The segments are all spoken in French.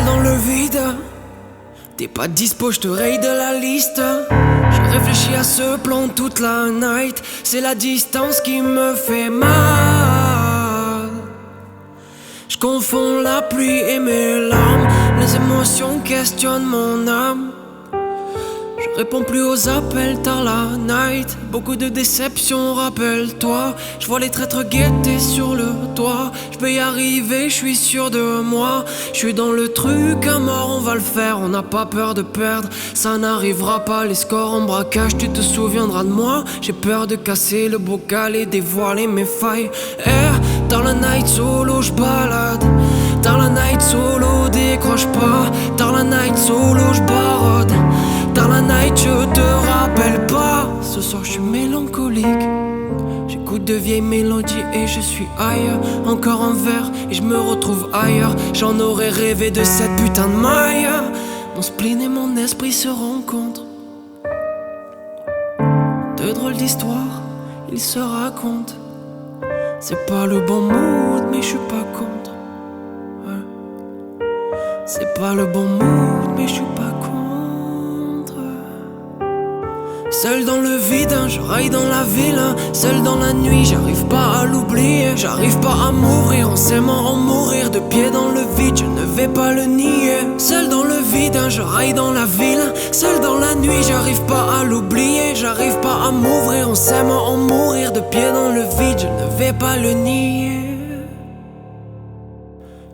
dans le vide. T'es pas dispo, je te raye de la liste. J'ai réfléchi à ce plan toute la night. C'est la distance qui me fait mal. Je confonds la pluie et mes larmes. Les émotions questionnent mon âme. Je réponds plus aux appels tard la night. Beaucoup de déceptions, rappelle-toi. Je vois les traîtres guetter sur le toit. Je vais y arriver, je suis sûr de moi. Je suis dans le truc à mort, on va le faire. On n'a pas peur de perdre, ça n'arrivera pas. Les scores en braquage, tu te souviendras de moi. J'ai peur de casser le bocal et dévoiler mes failles. Dans la night solo, je balade. Dans la night solo, décroche pas. Dans la night solo, je barode. Dans la night, je te rappelle pas. Ce soir, je suis mélancolique. J'écoute de vieilles mélodies et je suis ailleurs. Encore un verre et je me retrouve ailleurs. J'en aurais rêvé de cette putain de maille. Mon spleen et mon esprit se rencontrent. Deux drôles d'histoires, ils se racontent. C'est pas le bon mood, mais je suis pas contre. Ouais. C'est pas le bon mood, mais je suis pas contre. Seul dans le vide, je raille dans la ville. Seul dans la nuit, j'arrive pas à l'oublier. J'arrive pas à m'ouvrir, en s'aimant en mourir. De pied dans le vide, je ne vais pas le nier. Seul dans le vide, je raille dans la ville. Seul dans la nuit, j'arrive pas à l'oublier. J'arrive pas à m'ouvrir, en s'aimant en mourir. De pied dans le vide, je ne vais pas le nier.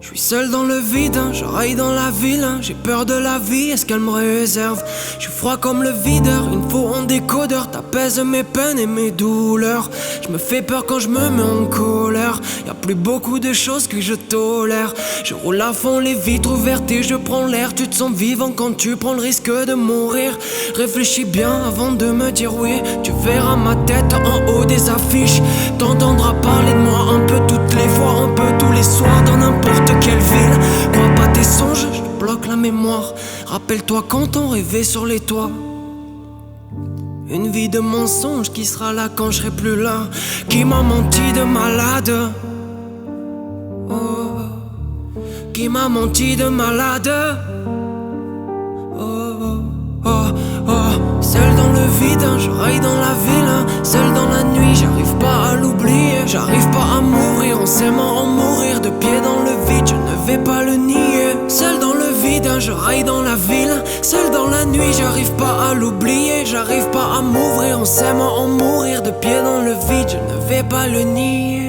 Je suis seul dans le vide, je raille dans la ville. J'ai peur de la vie, est-ce qu'elle me réserve? Je suis froid comme le videur, il me faut un décodeur. T'apaises mes peines et mes douleurs. Je me fais peur quand je me mets en colère. Y'a plus beaucoup de choses que je tolère. Je roule à fond les vitres ouvertes et je prends l'air. Tu te sens vivant quand tu prends le risque de mourir. Réfléchis bien avant de me dire oui. Tu verras ma tête en haut des affiches. T'entendras parler de moi un peu toutes les fois, un peu tous les soirs, dans n'importe quelle ville. Crois pas tes songes, je te bloque la mémoire. Rappelle-toi quand on rêvait sur les toits. Une vie de mensonge qui sera là quand je serai plus là. Qui m'a menti de malade. Oh, qui m'a menti de malade. Oh, oh, oh. Seul dans le vide, je raille dans la ville. Seul dans la nuit, j'arrive pas à l'oublier. J'arrive pas à m'ouvrir, en s'aimant en mourir. De pied dans le vide, je ne vais pas le nier. Seul dans le vide, je raille dans la ville. Seul dans la nuit, j'arrive pas à l'oublier. J'arrive pas à m'ouvrir, en s'aimant en mourir. De pied dans le vide, je ne vais pas le nier.